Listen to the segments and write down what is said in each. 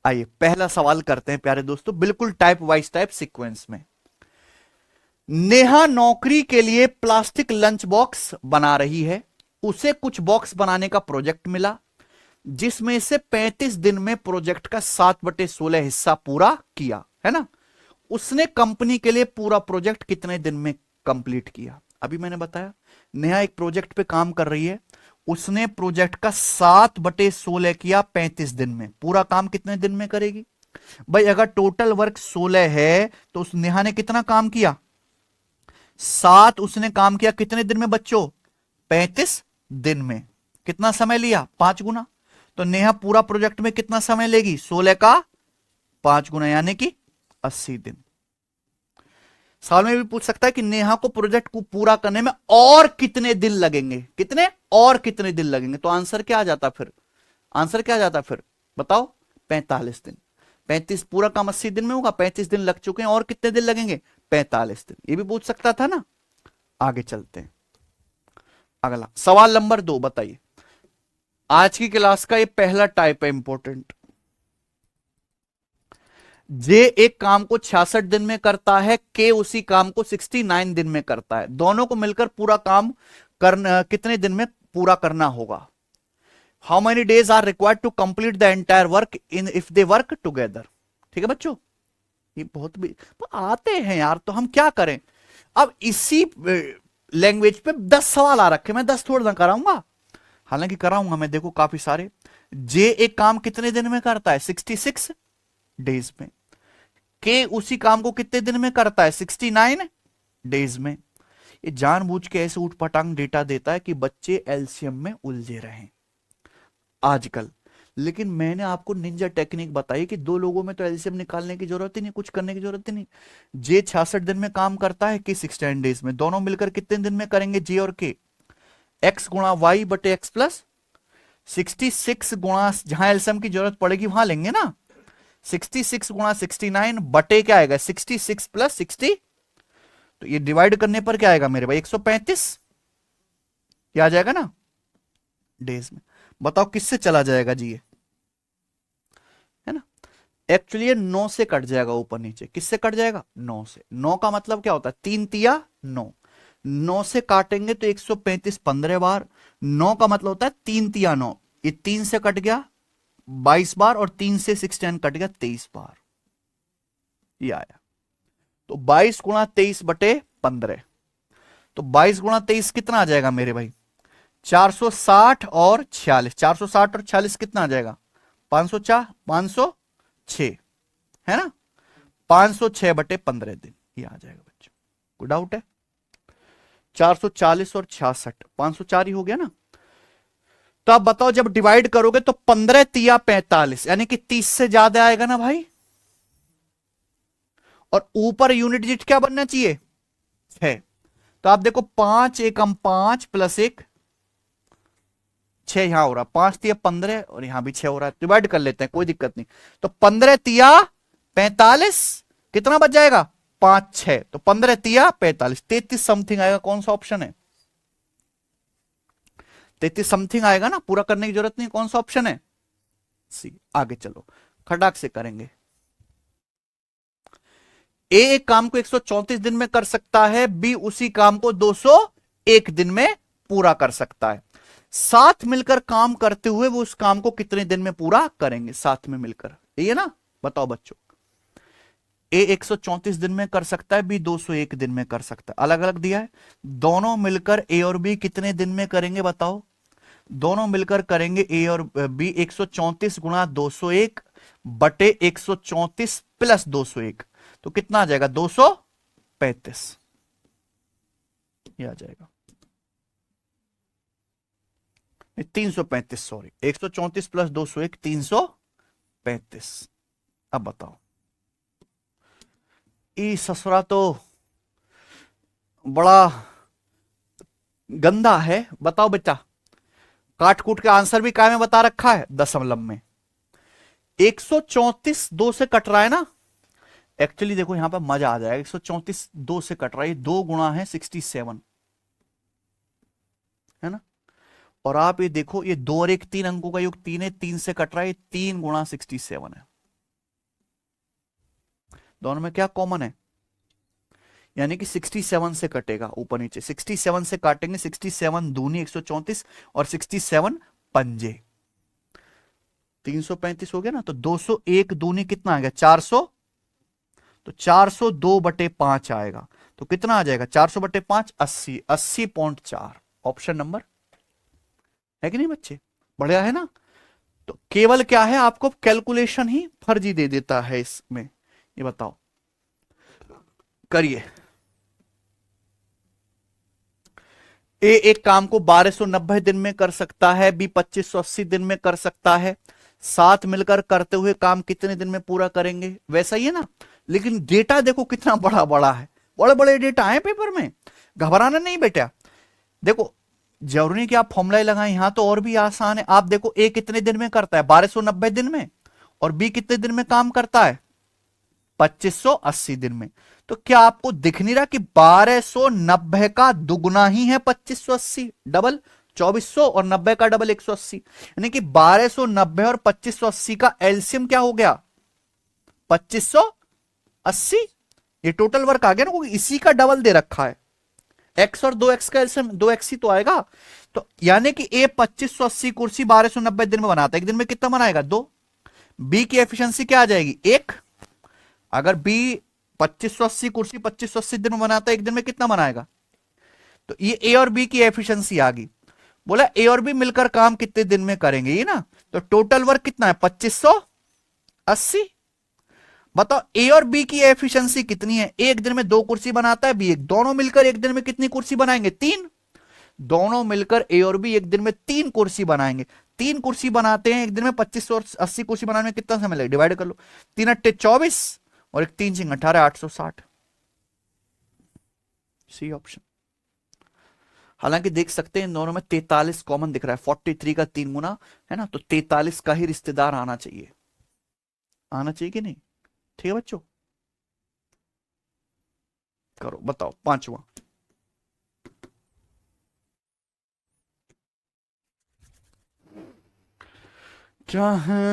आइए पहला सवाल करते हैं प्यारे दोस्तों, बिल्कुल टाइप वाइज टाइप सीक्वेंस में। नेहा नौकरी के लिए प्लास्टिक लंच बॉक्स बना रही है। उसे कुछ बॉक्स बनाने का प्रोजेक्ट मिला, जिसमें से 35 दिन में प्रोजेक्ट का 7/16 हिस्सा पूरा किया, है ना। उसने कंपनी के लिए पूरा प्रोजेक्ट कितने दिन में कंप्लीट किया? अभी मैंने बताया नेहा एक प्रोजेक्ट पे काम कर रही है, उसने प्रोजेक्ट का 7/16 किया 35 दिन में। पूरा काम कितने दिन में करेगी भाई? अगर टोटल वर्क 16 है तो उस नेहा ने कितना काम किया? 7 उसने काम किया कितने दिन में बच्चों? 35 दिन में। कितना समय लिया? 5 गुना। तो नेहा पूरा प्रोजेक्ट में कितना समय लेगी? 16 का 5 गुना, यानी कि 80 दिन। सवाल में भी पूछ सकता है कि नेहा को प्रोजेक्ट को पूरा करने में और कितने दिन लगेंगे? कितने और कितने दिन लगेंगे? तो आंसर क्या आ जाता फिर? आंसर क्या आ जाता फिर बताओ? 45 दिन। 35 पूरा काम 80 दिन में होगा, 35 दिन लग चुके हैं, और कितने दिन लगेंगे? 45 दिन। ये भी पूछ सकता था ना। आगे चलते हैं। अगला सवाल नंबर 2 बताइए। आज की क्लास का ये पहला टाइप है इंपॉर्टेंट। जे एक काम को 66 दिन में करता है, के उसी काम को 69 दिन में करता है। दोनों को मिलकर पूरा काम करना कितने दिन में पूरा करना होगा? How many days are required to complete the entire work in if they work together? ठीक है बच्चों, ये बहुत भी आते हैं यार, तो हम क्या करें? अब इसी लैंग्वेज पे 10 सवाल आ रखे, मैं 10 थोड़ा ना कराऊंगा, हालांकि कराऊंगा मैं, देखो काफी सारे। जे एक काम कितने दिन में करता है? 66 डेज में। के उसी काम को कितने दिन में करता है? 69 डेज में। ये जानबूझ के ऐसे उठपटांग डेटा देता है कि बच्चे एलसीएम में उलझे रहें आजकल। लेकिन मैंने आपको निंजा टेक्निक बताई कि दो लोगों में तो एलसीएम निकालने की जरूरत ही नहीं, कुछ करने की जरूरत ही नहीं। जे 66 दिन में काम करता है, के 69 डेज में। दोनों मिलकर कितने दिन में करेंगे जे और के? एक्स गुणा वाई बटे एक्स प्लस 66 गुणा, जहां एलसीएम की जरूरत पड़ेगी वहां लेंगे ना। 66 गुणा 69 बटे क्या आएगा? 66 प्लस 60। तो ये डिवाइड करने पर क्या आएगा मेरे भाई? 135। क्या आ जाएगा ना डेज में? बताओ किससे चला जाएगा जी ये? है ना। एक्चुअली ये 9 से कट जाएगा ऊपर नीचे। किससे कट जाएगा? 9 से। 9 का मतलब क्या होता है? 3 तिया 9। 9 से काटेंगे तो 135 15 बार। 9 का मतलब होता है 3 तिया 9। ये 3 से कट गया 22 बार, और 3 से 16 कट गया 23 बार। ये आया। तो 22 गुणा 23 बटे 15। तो 22 गुणा 23 कितना आ जाएगा मेरे भाई? 460 और 46। 460 और 46 कितना आ जाएगा? 504 506, है ना। 506 बटे 15 दिन ये आ जाएगा बच्चों। कोई डाउट है? 440 और 66, 504 ही हो गया ना। तो आप बताओ जब डिवाइड करोगे तो 15 तिया 45, यानी कि 30 से ज्यादा आएगा ना भाई। और ऊपर यूनिट डिजिट क्या बनना चाहिए? 6। तो आप देखो 5 एकम 5 प्लस 1 6 यहां हो रहा, 5 तिया 15 और यहां भी 6 हो रहा है। डिवाइड कर लेते हैं, कोई दिक्कत नहीं। तो 15 तिया 45, कितना बच जाएगा? 5 6, तो 15 तिया 45, 33 समथिंग आएगा। कौन सा ऑप्शन है? 33 समथिंग आएगा ना, पूरा करने की जरूरत नहीं। कौन सा ऑप्शन है? सी। आगे चलो खटाक से करेंगे। ए एक काम को 134 दिन में कर सकता है, बी उसी काम को 201 दिन में पूरा कर सकता है। साथ मिलकर काम करते हुए वो उस काम को कितने दिन में पूरा करेंगे? साथ में मिलकर, ये ना। बताओ बच्चों, ए 134 दिन में कर सकता है, बी 201 दिन में कर सकता है। अलग अलग दिया है। दोनों मिलकर ए और बी कितने दिन में करेंगे बताओ? दोनों मिलकर करेंगे ए और बी 134 गुणा 201 बटे 134 प्लस 201। तो कितना आ जाएगा? 235। ये आ जाएगा 335, सॉरी, 134 प्लस 201 335। अब बताओ, ई ससुरा तो बड़ा गंदा है। बताओ बेटा, काट कूट के आंसर भी काय में बता रखा है? दशमलव में। 134 2 से कट रहा है ना। एक्चुअली देखो यहां पर मजा आ जाएगा। 134 2 से कट रहा है, 2 गुणा है 67, है ना। और आप ये देखो, ये 2 और 1 3 अंकों का योग 3 है, 3 से कट रहा है, 3 गुणा 67 है। दोनों में क्या कॉमन है, यानी कि 67 से कटेगा ऊपर नीचे, 67 से काटेंगे, 67 दूनी 134 और 67 पंजे 335 हो गया ना, तो 201 दूनी कितना आ गया 400, तो 402/5 आएगा, तो कितना आ जाएगा 400/5 80, 80.4 ऑप्शन नंबर है कि नहीं बच्चे, बढ़िया है ना। तो केवल क्या है, आपको कैलकुलेशन ही फर्जी दे देता है इसमें, ये बताओ करिए। ए एक काम को 1290 दिन में कर सकता है, बी 2580 दिन में कर सकता है, साथ मिलकर करते हुए काम कितने दिन में पूरा करेंगे, वैसा ही है ना। लेकिन डेटा देखो कितना बड़ा बड़ा है, बड़े बड़े डेटा है पेपर में, घबराना नहीं बेटा। देखो जरूरी नहीं कि आप फॉर्मूला लगाएं, यहां तो और भी आसान है। आप देखो ए कितने दिन में करता है 1290 दिन में, और बी कितने दिन में काम करता है 2580 दिन में। तो क्या आपको दिख नहीं रहा कि 1290 का दुगना ही है 2580, डबल 2400, और 90 का डबल 180, यानी कि 1290 और 2580 का एलसीएम क्या हो गया 2580। ये टोटल वर्क आ गया ना, क्योंकि इसी का डबल दे रखा है, एक्स और 2x का एलसीएम 2x ही तो आएगा। तो यानी कि ए 2580 कुर्सी 1290 दिन में बनाता है, एक दिन में कितना बनाएगा 2। बी की एफिशिएंसी क्या आ जाएगी 1, अगर बी 2580 कुर्सी 2580 दिन में बनाता है, एक दिन में कितना बनाएगा, तो ये ए और बी की एफिशिएंसी आ गई। बोला ए और बी मिलकर काम कितने दिन में करेंगे, ये ना, तो टोटल वर्क कितना है 2580। बताओ ए और बी की एफिशिएंसी कितनी है, एक दिन में 2 कुर्सी बनाता है बी, एक दोनों मिलकर एक दिन में कितनी कुर्सी बनाएंगे 3, दोनों मिलकर ए और बी एक दिन में 3 कुर्सी बनाएंगे। 3 कुर्सी बनाते हैं एक दिन में, 2580 कुर्सी बनाने में कितना समय लगेगा, डिवाइड कर लो, 3 अट्टे 24 और एक 3 सिंह 18, 860, सी ऑप्शन। हालांकि देख सकते हैं इन दोनों में 43 कॉमन दिख रहा है, 43 का 3 गुना है ना, तो 43 का ही रिश्तेदार आना चाहिए, आना चाहिए कि नहीं, ठीक है बच्चों। करो बताओ पांचवा। चाहे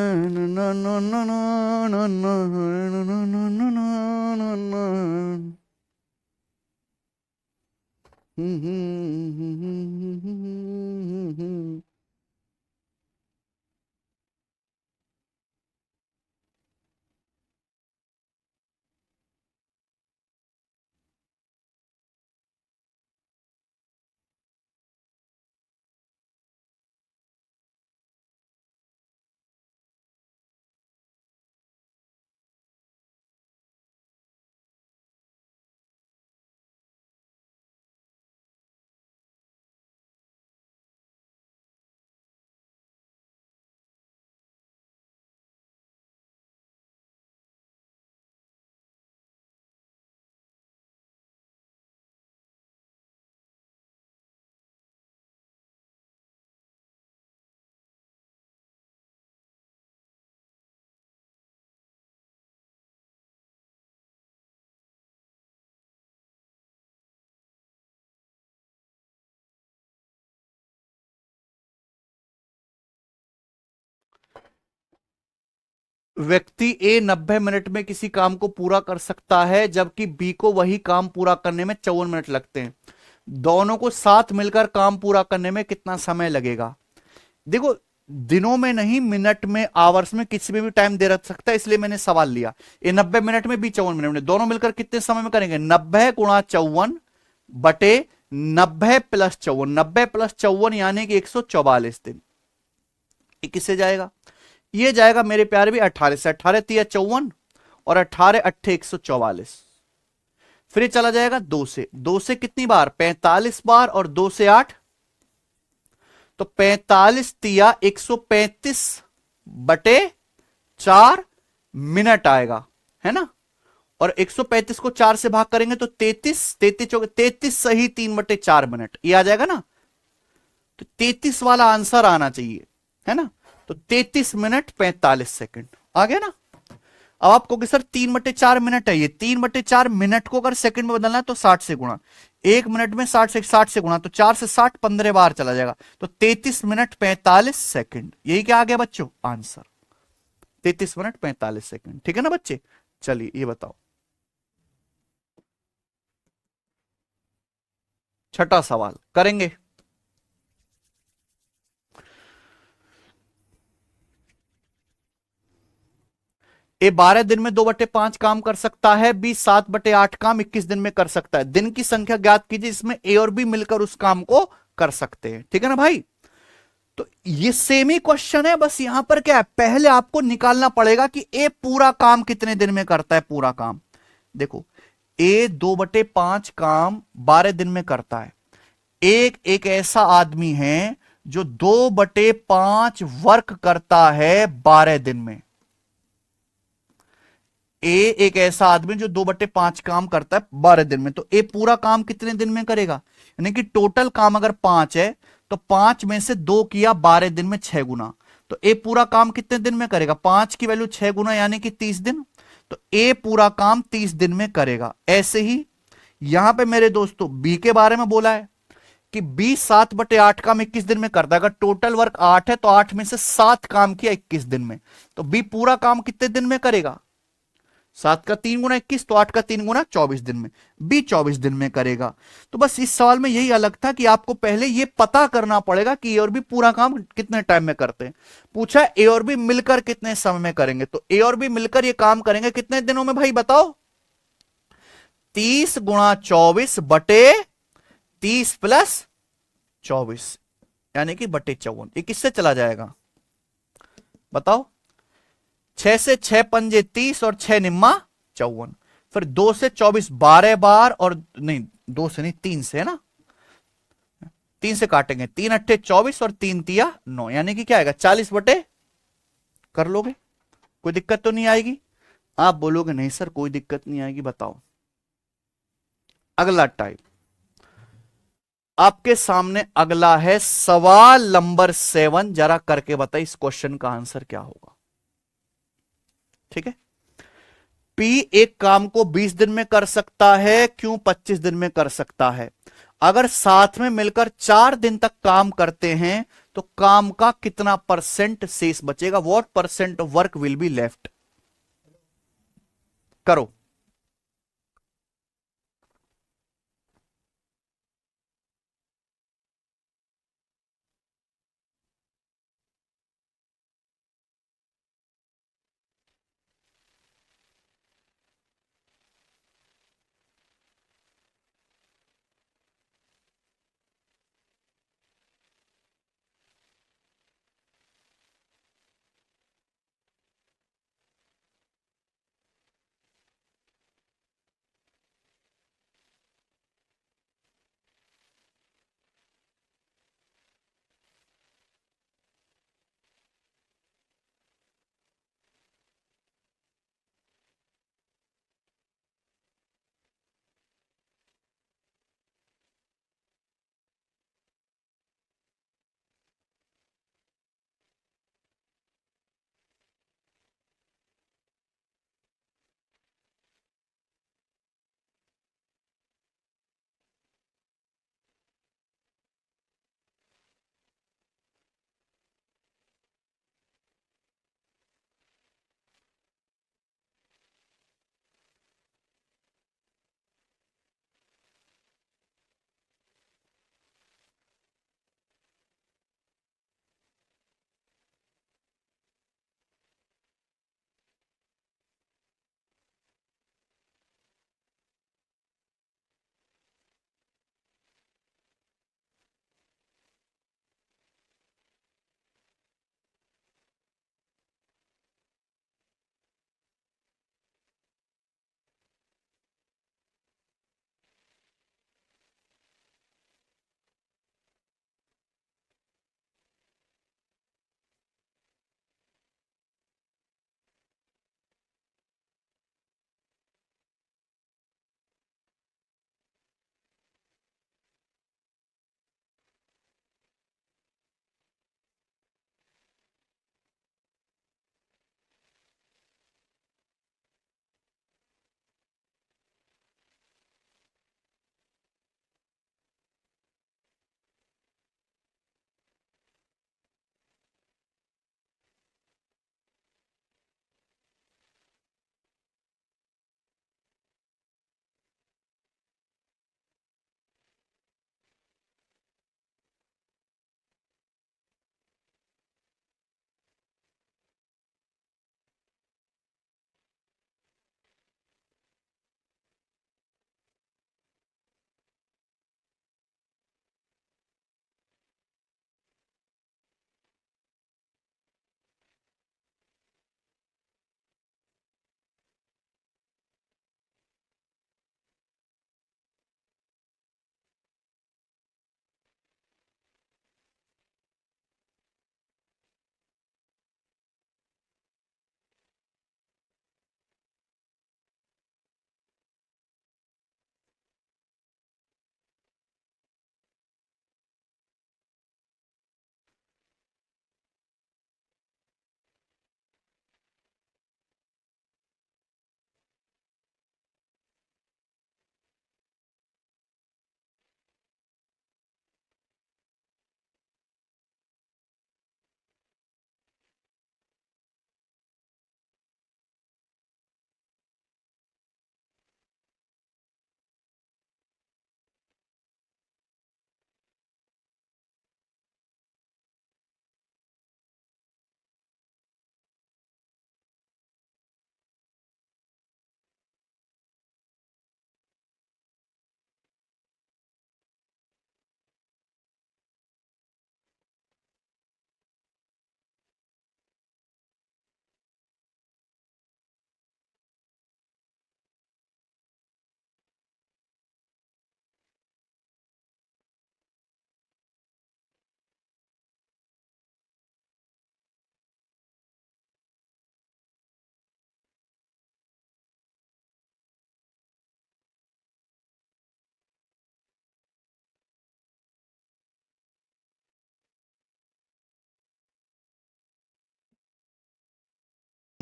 व्यक्ति ए 90 मिनट में किसी काम को पूरा कर सकता है, जबकि बी को वही काम पूरा करने में 54 मिनट लगते हैं। दोनों को साथ मिलकर काम पूरा करने में कितना समय लगेगा। देखो दिनों में नहीं, मिनट में, आवर्स में, किसी में भी टाइम दे रख सकता है, इसलिए मैंने सवाल लिया। ये 90 मिनट में, बी 54 मिनट में, दोनों मिलकर कितने समय में करेंगे 90 गुणा 54 बटे 90 प्लस 54, 90 प्लस 54 यानी कि 144 दिन। ये किससे जाएगा, ये जाएगा मेरे प्यारे भी 18 से, 18 तिया 54 और 18 अट्ठे 144। फिर ये चला जाएगा 2 से, 2 से कितनी बार 45 बार, और 2 से 8, तो 45 तिया 135 बटे 4 मिनट आएगा, है ना। और 135 को 4 से भाग करेंगे तो 33 सही 3/4 मिनट, ये आ जाएगा ना। तो 33 वाला आंसर आना चाहिए, है ना। तो 33 मिनट 45 सेकंड आ गया ना। अब आपको कि सर 3/4 मिनट है, ये 3/4 मिनट को अगर सेकंड में बदलना है तो 60 से गुणा, 1 मिनट में 60 से गुणा, तो 4 से 60 15 बार चला जाएगा, तो 33 मिनट 45 सेकंड, यही क्या आ गया बच्चों आंसर, 33 मिनट 45 सेकंड, ठीक है ना बच्चे। चलिए ये बताओ छठा सवाल करेंगे। ए 12 दिन में 2/5 काम कर सकता है, बी 7/8 काम 21 दिन में कर सकता है। दिन की संख्या ज्ञात कीजिए इसमें ए और बी मिलकर उस काम को कर सकते हैं। ठीक है ना भाई? तो ये सेम ही क्वेश्चन है, बस यहां पर क्या है, पहले आपको निकालना पड़ेगा कि ए पूरा काम कितने दिन में करता है। पूरा काम देखो, ए 2/5 काम 12 दिन में करता है। एक एक ऐसा आदमी है जो 2/5 वर्क करता है 12 दिन में। ए एक ऐसा आदमी जो 2/5 काम करता है 12 दिन में, तो ए पूरा काम कितने दिन में करेगा? यानी कि टोटल काम अगर 5 है तो 5 में से 2 किया 12 दिन में 6 गुना, तो ए पूरा काम कितने दिन में करेगा? 5 की वैल्यू 6 गुना यानी कि 30 दिन, तो ए पूरा काम 30 दिन में करेगा। ऐसे ही यहां पे मेरे दोस्तों बी के बारे में बोला है कि बी 7/8 काम 21 दिन में करता है। अगर टोटल वर्क 8 है तो 8 में से 7 काम किया 21 दिन में, तो बी पूरा काम कितने दिन में करेगा? 7 का 3 गुना 21, तो 8 का 3 गुना 24 दिन में। बी 24 दिन में करेगा। तो बस इस सवाल में यही अलग था कि आपको पहले ये पता करना पड़ेगा कि ए और बी पूरा काम कितने टाइम में करते हैं। पूछा ए और बी मिलकर कितने समय में करेंगे, तो ए और बी मिलकर ये काम करेंगे कितने दिनों में भाई बताओ? 30 × 24 + 30 + 24 यानी कि बटे 54। ये किससे चला जाएगा बताओ? 6 से 6 पंजे 30 और 6 निम्मा 54। फिर 2 से 24 12 बार, और नहीं 2 से नहीं 3 से है ना, 3 से काटेंगे, 3 अट्ठे 24 और 3 तिया 9, यानी कि क्या आएगा 40 बटे। कर लोगे? कोई दिक्कत तो नहीं आएगी? आप बोलोगे नहीं सर कोई दिक्कत नहीं आएगी, बताओ। अगला टाइप आपके सामने, अगला है सवाल नंबर 7। जरा करके बताइए इस क्वेश्चन का आंसर क्या होगा। ठीक है, पी एक काम को 20 दिन में कर सकता है, क्यों 25 दिन में कर सकता है? अगर साथ में मिलकर 4 दिन तक काम करते हैं तो काम का कितना परसेंट शेष बचेगा? What percent of work will be left? करो।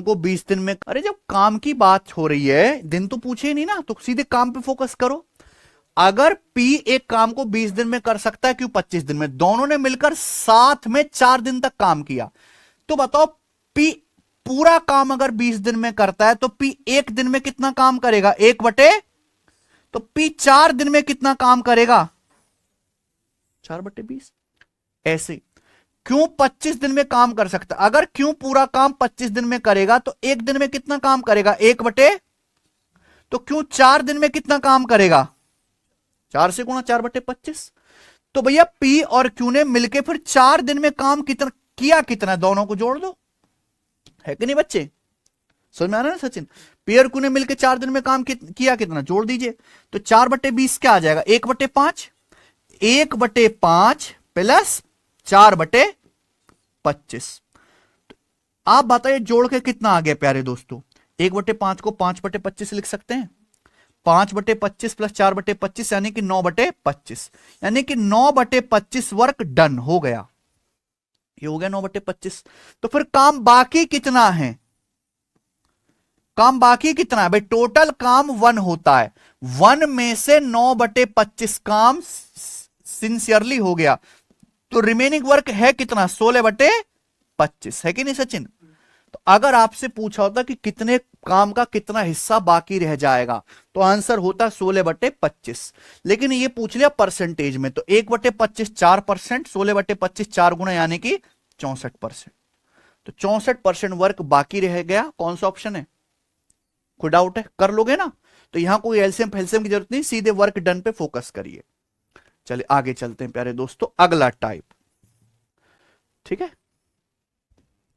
को 20 दिन में, अरे जब काम की बात हो रही है, दिन तो पूछे ही नहीं ना, तो सीधे काम पे फोकस करो। अगर P एक काम को 20 दिन में कर सकता है, क्यों 25 दिन में, दोनों ने मिलकर साथ में 4 दिन तक काम किया, तो बताओ P पूरा काम अगर 20 दिन में करता है तो P एक दिन में कितना काम करेगा, 1/, तो P 4 दिन में कितना काम करेगा, 4/20। ऐसे क्यों 25 दिन में काम कर सकता, अगर क्यों पूरा काम 25 दिन में करेगा तो एक दिन में कितना काम करेगा, 1/, तो क्यों 4 दिन में कितना काम करेगा, 4 से गुणा 4/25। तो भैया P और Q ने मिलके फिर 4 दिन में काम कितना किया, कितना, दोनों को जोड़ दो, है कि नहीं बच्चे, समझ में आ रहा है ना सचिन। P और Q ने मिलके 4 दिन में काम किया, कितना, जोड़ दीजिए, तो 4/20 क्या आ जाएगा, 1/5, 1/5 प्लस 4/25। आप बताइए जोड़ के कितना आ गया प्यारे दोस्तों, 1/5 को 5/25 लिख सकते हैं, 5/25 प्लस 4/25 यानी कि 9/25, यानी कि 9/25 वर्क डन हो गया, ये हो गया 9/25। तो फिर काम बाकी कितना है, काम बाकी कितना है भाई, टोटल काम 1 होता है, 1 में से 9/25 काम सिंसियरली हो गया, तो रिमेनिंग वर्क है कितना, 16/25, है कि नहीं सचिन। तो अगर आपसे पूछा होता कि कितने काम का कितना हिस्सा बाकी रह जाएगा, तो आंसर होता 16/25, लेकिन ये पूछ लिया परसेंटेज में, तो 1/25 4%, 16/25 4 गुना यानी कि 64%, तो 64% वर्क बाकी रह गया। कौन सा ऑप्शन है, कोई डाउट है, कर लोगे ना, तो यहां कोई एलसीएम फैल्सियम की जरूरत नहीं, सीधे वर्क डन पे फोकस करिए। चलिए आगे चलते हैं प्यारे दोस्तों, अगला टाइप, ठीक है,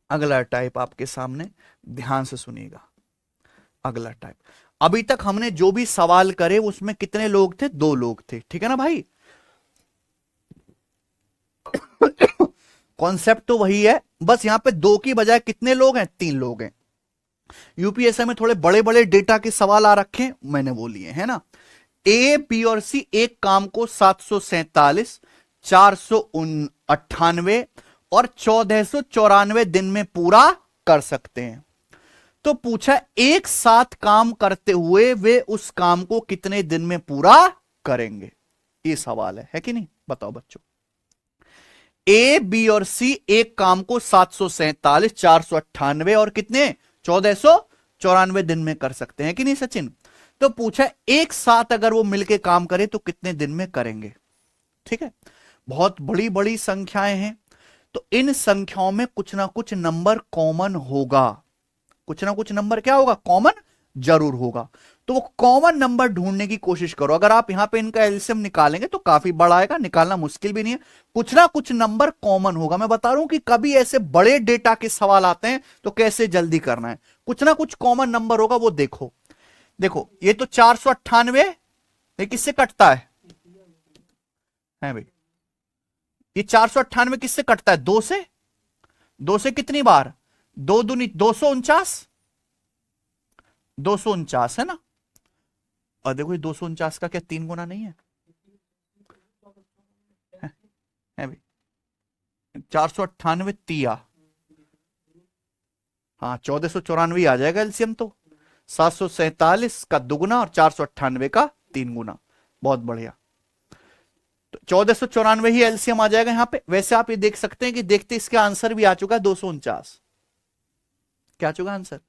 अगला टाइप आपके सामने, ध्यान से सुनिएगा। अगला टाइप, अभी तक हमने जो भी सवाल करे उसमें कितने लोग थे, 2 लोग थे, ठीक है ना भाई। कॉन्सेप्ट तो वही है, बस यहां पे 2 की बजाय कितने लोग हैं, 3 लोग हैं। यूपीएससी में थोड़े बड़े बड़े डेटा के सवाल आ रखे, मैंने वो लिए, है ना। ए, बी और सी एक काम को 747, 498 और 1494 दिन में पूरा कर सकते हैं। तो पूछा एक साथ काम करते हुए वे उस काम को कितने दिन में पूरा करेंगे, ये सवाल है कि नहीं, बताओ बच्चों। ए, बी और सी एक काम को 747, 498 और कितने 1494 दिन में कर सकते हैं कि नहीं सचिन। तो पूछा एक साथ अगर वो मिलके काम करे तो कितने दिन में करेंगे, ठीक है। बहुत बड़ी बड़ी संख्याएं हैं, तो इन संख्याओं में कुछ ना कुछ नंबर कॉमन होगा, कुछ ना कुछ नंबर क्या होगा, कॉमन जरूर होगा। तो वो कॉमन नंबर ढूंढने की कोशिश करो। अगर आप यहां पे इनका एलसीएम निकालेंगे तो काफी बड़ा आएगा, निकालना मुश्किल भी नहीं है, कुछ ना कुछ नंबर कॉमन होगा। मैं बता रहा हूं कि कभी ऐसे बड़े डेटा के सवाल आते हैं तो कैसे जल्दी करना है, कुछ ना कुछ कॉमन नंबर होगा, वो देखो। देखो ये तो 498, ये किससे कटता है भाई, ये 498 किससे कटता है, 2 से, 2 से कितनी बार, 2 दूनी 249, 249 है ना। और देखो ये 249 का क्या 3 गुना नहीं है, है भाई, 498 तिया, हाँ 1494 आ जाएगा एलसीएम, तो 747 का दुगुना और 498 का 3 गुना, बहुत बढ़िया। तो 1494 ही एलसीएम आ जाएगा यहां पे। वैसे आप ये देख सकते हैं कि देखते इसका आंसर भी आ चुका है 249, क्या आ चुका आंसर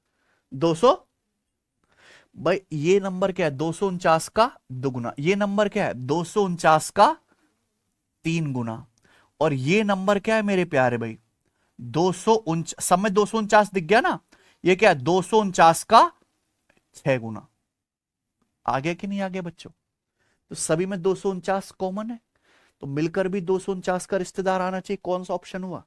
200, भाई ये नंबर क्या है 249 का दुगुना, ये नंबर क्या है 249 का 3 गुना, और ये नंबर क्या है मेरे प्यारे भाई 249, सब में 249 दिख गया ना, ये क्या है 249 का 6 गुना। आ गया कि नहीं आ गया बच्चों, तो सभी में 249 कॉमन है, तो मिलकर भी 249 का रिश्तेदार आना चाहिए। कौन सा ऑप्शन हुआ,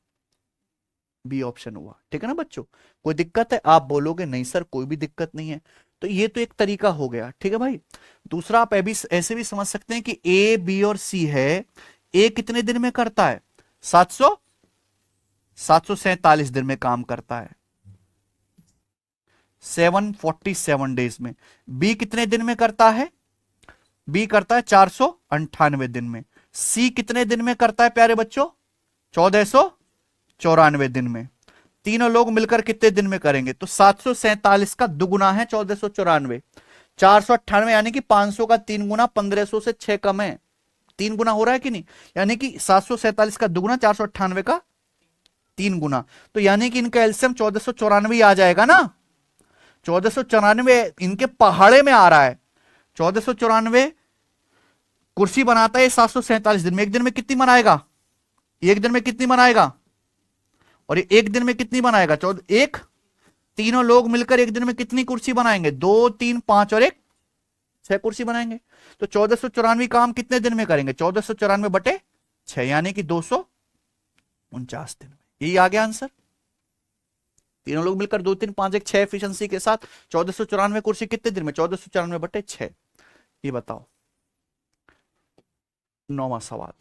बी ऑप्शन हुआ, ठीक है ना बच्चों। कोई दिक्कत है, आप बोलोगे नहीं सर कोई भी दिक्कत नहीं है, तो ये तो एक तरीका हो गया, ठीक है भाई। दूसरा आप ऐसे भी समझ सकते हैं कि ए, बी और सी है, ए कितने दिन में करता है 747 दिन में काम करता है, 747 डेज में। बी कितने दिन में करता है, बी करता है 498 दिन में। सी कितने दिन में करता है प्यारे बच्चों 1494 दिन में। तीनों लोग मिलकर कितने दिन में करेंगे? तो 747 का दुगुना है 1494, 498 यानी कि 500 का 3 गुना, 1500 से 6 कम है, 3 गुना हो रहा है कि नहीं? यानी कि 747 का दुगुना 498 का 3 गुना, तो यानी कि इनका एलसीएम 1494 आ जाएगा ना। 1494 इनके पहाड़े में आ रहा है। 1494 कुर्सी बनाता है 747 दिन में। एक दिन में कितनी बनाएगा? एक दिन में कितनी बनाएगा? और ये एक दिन में कितनी बनाएगा? एक, तीनों लोग मिलकर एक दिन में कितनी कुर्सी बनाएंगे? 2, 3, 5 और 1, 6 कुर्सी बनाएंगे। तो 1494 काम कितने दिन में करेंगे? 1494 बटे 6 यानी कि 249 दिन में। यही आ गया आंसर। तीनों लोग मिलकर 2, 3, 5, 1, 6 एफिशिएंसी के साथ 1494 कुर्सी कितने दिन में? 1494 बटे 6। ये बताओ। 9वां सवाल।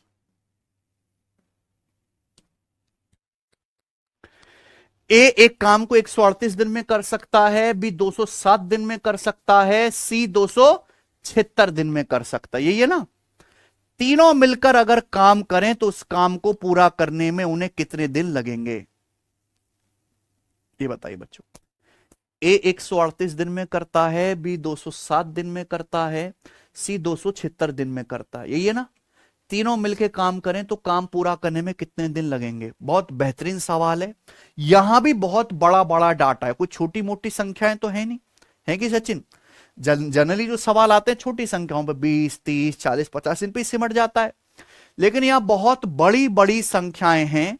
ए एक काम को 138 दिन में कर सकता है, बी 207 दिन में कर सकता है, सी 276 दिन में कर सकता है। यही है ना? तीनों मिलकर अगर काम करें तो उस काम को पूरा करने में उन्हें कितने दिन लगेंगे? ये बताइए बच्चों। ए 138 दिन में करता है, बी 207 दिन में करता है, सी 276 दिन में करता है। यही है ना? तीनों मिलकर काम करें तो काम पूरा करने में कितने दिन लगेंगे? बहुत बेहतरीन सवाल है। यहां भी बहुत बड़ा बड़ा डाटा है, कोई छोटी मोटी संख्याएं तो है नहीं, है कि सचिन? जनरली जो सवाल आते हैं छोटी संख्याओं पर 20, 30, 40, 50 इन पे सिमट जाता है, लेकिन यहां बहुत बड़ी बड़ी संख्याएं हैं।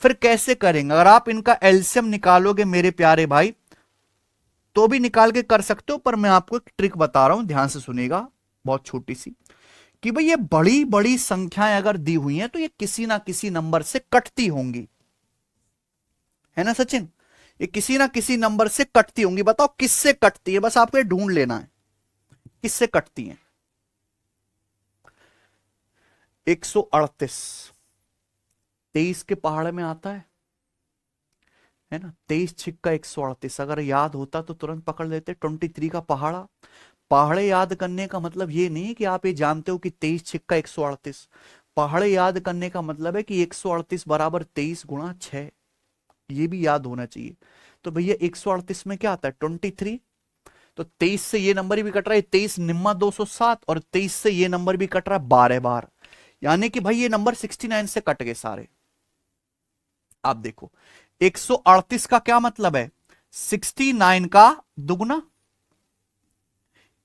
फिर कैसे करेंगे? अगर आप इनका एलसीएम निकालोगे मेरे प्यारे भाई तो भी निकाल के कर सकते हो, पर मैं आपको एक ट्रिक बता रहा हूं, ध्यान से सुनिएगा, बहुत छोटी सी, कि भाई ये बड़ी बड़ी संख्याएं अगर दी हुई हैं तो ये किसी ना किसी नंबर से कटती होंगी, है ना सचिन? ये किसी ना किसी नंबर से कटती होंगी। बताओ किससे कटती है? बस आपको ये ढूंढ लेना है किससे कटती है। 138 23 के पहाड़ में आता है ना? 23 छिक्का 138 अगर याद होता तो तुरंत पकड़ लेते। 23 का पहाड़ा। पहाड़े याद करने का मतलब ये नहीं कि आप ये जानते हो कि 23 छिक्का 138। पहाड़े याद करने का मतलब है कि 138 बराबर 23 गुणा 6, ये भी याद होना चाहिए। तो भैया 138 में क्या आता है? 23। तो 23 से ये नंबर भी कट रहा है, 23 निम्मा 207, और 23 से ये नंबर भी कट रहा है 12 बार, यानी कि भाई ये नंबर 69 से कट गए सारे। आप देखो 138 का क्या मतलब है? 69 का दुगुना।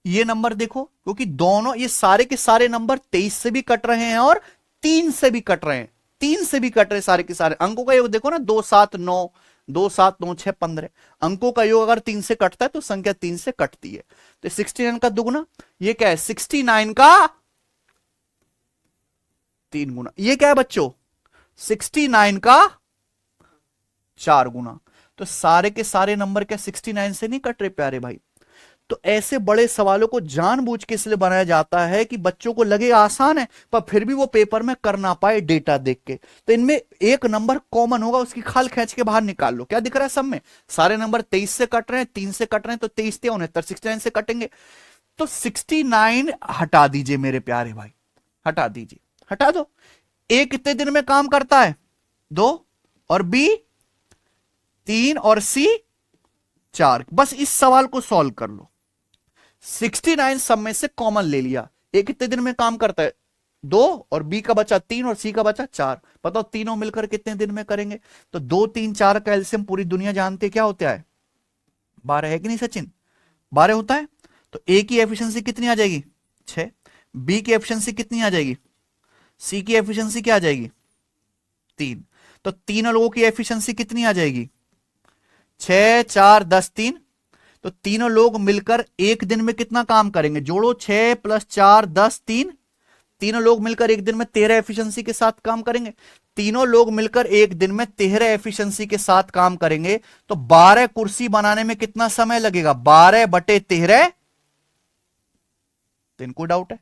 ये नंबर देखो, क्योंकि दोनों ये सारे के सारे नंबर 23 से भी कट रहे हैं और 3 से भी कट रहे हैं, 3 से भी कट रहे सारे के सारे। अंकों का योग देखो ना, 2, 7, 9, 2, 7, 9, 6, 15। अंकों का योग अगर 3 से कटता है तो संख्या 3 से कटती है। तो 69 का दुगुना, ये क्या है? 69 का 3 गुना। ये क्या है बच्चों? 69 का 4 गुना। तो सारे के सारे नंबर क्या 69 से नहीं कट रहे प्यारे भाई? तो ऐसे बड़े सवालों को जानबूझ के इसलिए बनाया जाता है कि बच्चों को लगे आसान है, पर फिर भी वो पेपर में कर ना पाए डेटा देख के। तो इनमें एक नंबर कॉमन होगा, उसकी खाल खींच के बाहर निकाल लो। क्या दिख रहा है? सब में सारे नंबर 23 से कट रहे हैं, 3 से कट रहे हैं, तो 23 से 69, 69 से कटेंगे। तो 69 हटा दीजिए मेरे प्यारे भाई, हटा दीजिए, हटा दो। ए कितने दिन में काम करता है? 2, और बी 3, और सी 4। बस इस सवाल को सॉल्व कर लो। 69 सब में से कॉमन ले लिया। ए कितने दिन में काम करता है? 2, और बी का बचा 3, और सी का बचा 4। बताओ तीनों मिलकर कितने दिन में करेंगे? तो 2, 3, 4 का एलसीएम पूरी दुनिया जानती है क्या होता है? 12 है कि नहीं सचिन? 12 होता है। तो ए की एफिशिएंसी कितनी आ जाएगी? 6। बी की एफिशिएंसी कितनी आ जाएगी? सी की एफिशिएंसी क्या आ जाएगी? 3। तो तीनों लोगों की एफिशिएंसी कितनी आ जाएगी? 6, 4, 10, 3। तो तीनों लोग मिलकर एक दिन में कितना काम करेंगे? जोड़ो, 6 + 4 10, 3। तीनों लोग मिलकर एक दिन में 13 एफिशिएंसी के साथ काम करेंगे। तीनों लोग मिलकर एक दिन में 13 एफिशिएंसी के साथ काम करेंगे, तो 12 कुर्सी बनाने में कितना समय लगेगा? 12 बटे 13। तो इनको डाउट है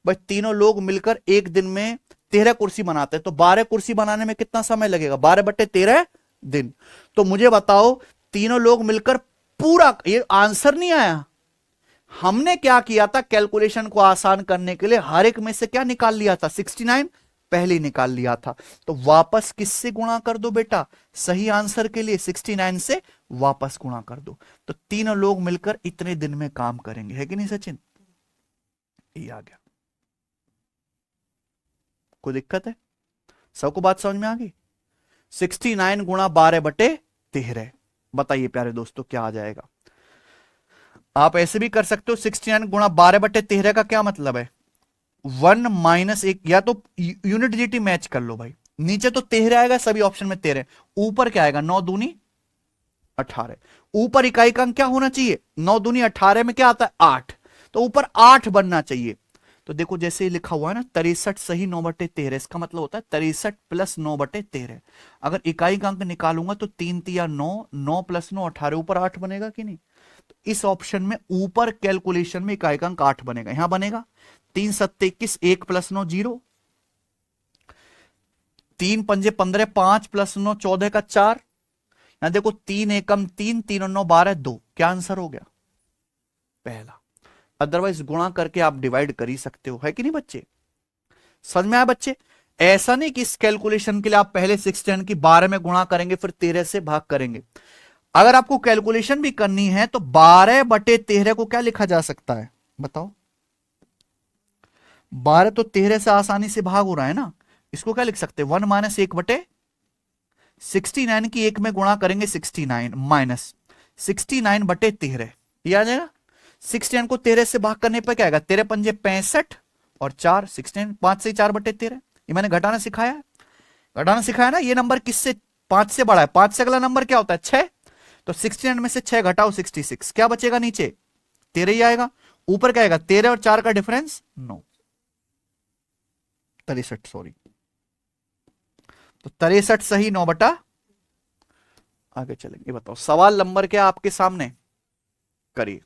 भाई, तीनों लोग मिलकर एक दिन में 13 कुर्सी बनाते हैं, तो 12 कुर्सी बनाने में कितना समय लगेगा? 12 बटे 13 दिन। तो मुझे बताओ तीनों लोग मिलकर पूरा, ये आंसर नहीं आया। हमने क्या किया था? कैलकुलेशन को आसान करने के लिए हर एक में से क्या निकाल लिया था? 69। पहले ही निकाल लिया था। तो वापस किससे गुणा कर दो बेटा, सही आंसर के लिए 69 से वापस गुणा कर दो। तो तीनों लोग मिलकर इतने दिन में काम करेंगे, है कि नहीं सचिन? ये आ गया। कोई दिक्कत है? सबको बात समझ में आ गई? 69 गुणा 12/13, बताइए प्यारे दोस्तों क्या आ जाएगा? आप ऐसे भी कर सकते हो, 69 गुणा 12/13 का क्या मतलब है, 1 माइनस 1, या तो यूनिट जीटी मैच कर लो भाई। नीचे तो 13 आएगा, सभी ऑप्शन में 13, ऊपर क्या आएगा, 9 दूनी 18। ऊपर इकाई का अंक क्या होना चाहिए, 9 दूनी 18 में क्या आता है 8, तो ऊपर 8 बनना चाहिए। तो देखो जैसे ही लिखा हुआ है ना 63 सही 9/13, इसका मतलब होता है 63 प्लस 9/13। अगर इकाई का अंक निकालूंगा तो 3 तिया 9, 9 प्लस 9 18, ऊपर 8 बनेगा कि नहीं? तो इस ऑप्शन में ऊपर कैलकुलेशन में इकाई का अंक 8 बनेगा, यहां बनेगा 3 सत्ते 21, 1 प्लस 9 0, 3 पंजे 15, 5 प्लस 9 14 का 4, यहां देखो 3 एकम 3, 3 और 9 12, 2, क्या आंसर हो गया पहला। अदरवाइज गुणा करके आप डिवाइड कर ही सकते हो, है कि नहीं बच्चे? समझ में आया बच्चे? ऐसा नहीं कि इस कैलकुलेशन के लिए आप पहले 16 की 12 में गुणा करेंगे फिर 13 से भाग करेंगे। अगर आपको कैलकुलेशन भी करनी है तो 12/13 को क्या लिखा जा सकता है बताओ? 12 तो 13 से आसानी से भाग हो रहा है ना, इसको क्या लिख सकते हैं, 1 माइनस 1/69 की 1 में गुणा करेंगे 69 माइनस 69/13, ये आ जाएगा। 69 को 13 से भाग करने पर क्या आएगा, 13 पंजे 65 और 4, 16, 5 से 4/13। ये मैंने घटाना सिखाया है, घटाना सिखाया ना। ये नंबर किससे 5 से बड़ा है, 5 से अगला नंबर क्या होता है 6, तो 69 में से 6 घटाओ 66, क्या बचेगा नीचे 13 ही आएगा, ऊपर क्या आएगा 13 और 4 का डिफरेंस 9, 63 सॉरी, तो 63 सही 9 बटा। आगे चलेंगे, बताओ सवाल नंबर क्या आपके सामने, करिए।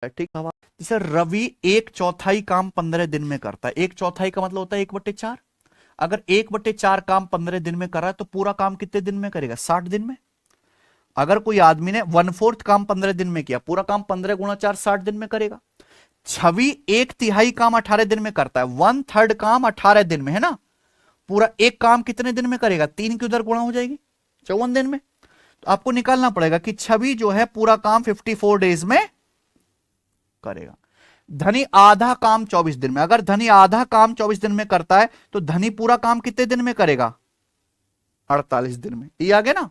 ठीक है, जैसे रवि 1/4 काम 15 दिन में करता है, 1/4 का मतलब होता है 1/4। अगर 1/4 काम 15 दिन में कर रहा है तो पूरा काम कितने दिन में करेगा, 60 दिन में। अगर कोई आदमी ने 1/4 काम 15 दिन में किया, पूरा काम 15 गुणा 4 60 दिन में करेगा। छवि 1/3 काम 18 दिन में करता है, 1/3 काम 18 दिन में, है ना। पूरा एक काम कितने दिन में करेगा, 3 की उधर गुणा हो जाएगी 54 दिन में। तो आपको निकालना पड़ेगा कि छवि जो है पूरा काम 54 डेज में करेगा। धनी आधा काम 24 दिन में, अगर धनी आधा काम 24 दिन में करता है तो धनी पूरा काम कितने दिन में करेगा, 48 दिन में। ये आ गया ना।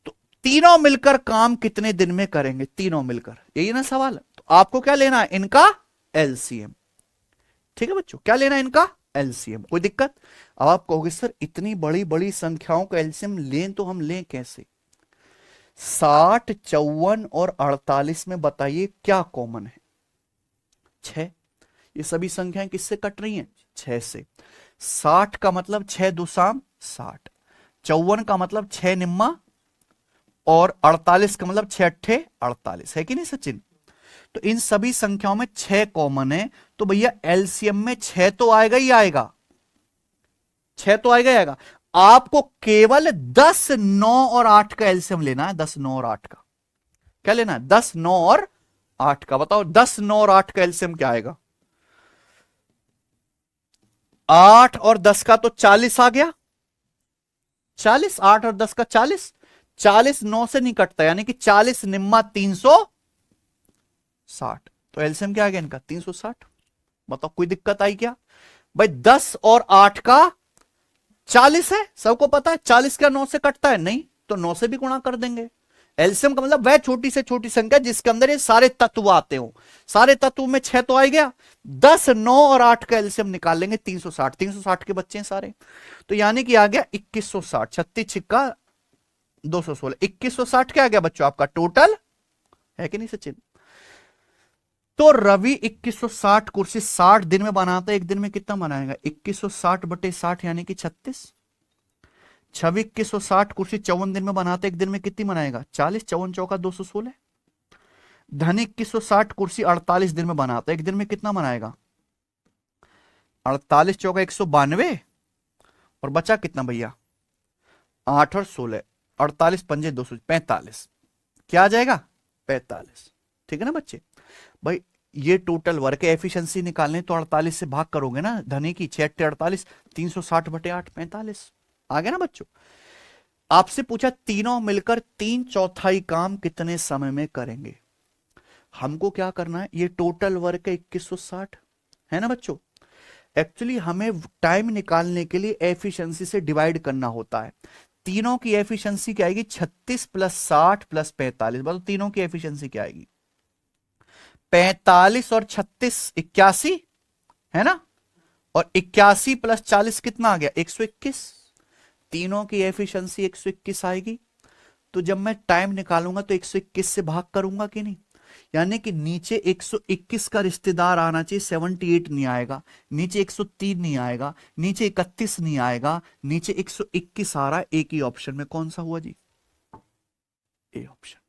तो तीनों मिलकर काम कितने दिन में करेंगे, तीनों मिलकर, यही ना सवाल। तो आपको क्या लेना है, इनका एलसीएम। ठीक है बच्चों, क्या लेना है, इनका एलसीएम। कोई दिक्कत? अब आप कहोगे सर इतनी बड़ी बड़ी संख्याओं का एलसीएम लें तो हम लें कैसे? 60, 54 और 48 में बताइए क्या कॉमन है, 6। ये सभी संख्याएं किससे कट रही हैं, 6 से। 60 का मतलब 6 दुसाम 60, 54 का मतलब 6 निम्मा, और 48 का मतलब 6 अट्ठे 48, है कि नहीं सचिन? तो इन सभी संख्याओं में 6 कॉमन है, तो भैया एलसीएम में 6 तो आएगा ही आएगा, 6 तो आएगा ही आएगा। आपको केवल 10, 9 और 8 का एलसीएम लेना है, 10, 9 और 8 का। क्या लेना है, 10, 9 और 8 का। बताओ 10, 9 और 8 का एलसीएम क्या आएगा, 8 और 10 का तो 40 आ गया, 40, 8 और 10 का 40, 40 9 से नहीं कटता, यानी कि 40 निम्मा 360, तो एलसीएम क्या आ गया इनका 360। बताओ कोई दिक्कत आई क्या भाई? 10 और 8 का 40 है, सबको पता है 40 क्या 9 से कटता है, नहीं तो 9 से भी गुणा कर देंगे। एलसीएम का मतलब वह छोटी से छोटी संख्या जिसके अंदर ये सारे तत्व आते हो, सारे तत्व में 6 तो आ गया। 10, 9 और 8 का एलसीएम निकाल लेंगे 360, 360 के बच्चे हैं सारे, तो यानी कि आ गया 2160, 36 छिक्का 216, 2160 क्या आ गया बच्चों आपका टोटल, है कि नहीं सचिन? तो रवि 2160 कुर्सी 60 दिन में बनाता है, एक दिन में कितना बनाएगा, 2160/60 यानी कि 36। छवि 2160 कुर्सी 54 दिन में बनाते, एक दिन में कितनी बनाएगा, 40, 54 चौका 216। धनी 2160 कुर्सी 48 दिन में बनाता, एक दिन में कितना बनाएगा, 48 चौका 192, और बचा कितना भैया 8 और 16, 48 पंजे 245, क्या आ जाएगा 45। ठीक है ना बच्चे? भाई ये टोटल वर्क है, एफिशिएंसी निकालने तो 48 से भाग करोगे ना, धनी की 6 48, 360/8 45। आ गया ना बच्चों। आपसे पूछा तीनों मिलकर 3/4 काम कितने समय में करेंगे। हमको क्या करना है, ये टोटल वर्क है 2160 है ना बच्चों। एक्चुअली हमें टाइम निकालने के लिए एफिशिएंसी से डिवाइड करना होता है। तीनों की एफिशिएंसी क्या आएगी, 36 + 60 + 45। बताओ तीनों की एफिशिएंसी क्या आएगी, 45 और 36 81 है ना, और 81 + 40 कितना आ गया, 121। तीनों की एफिशिएंसी 121 आएगी। तो जब मैं टाइम निकालूंगा तो 121 से भाग करूंगा कि नहीं, यानी कि नीचे 121 का रिश्तेदार आना चाहिए, 78 नहीं आएगा, नीचे 103 नहीं आएगा, नीचे 31 नहीं आएगा, नीचे 121 आ रहा है। एक ही ऑप्शन में कौन सा हुआ जी, ए ऑप्शन।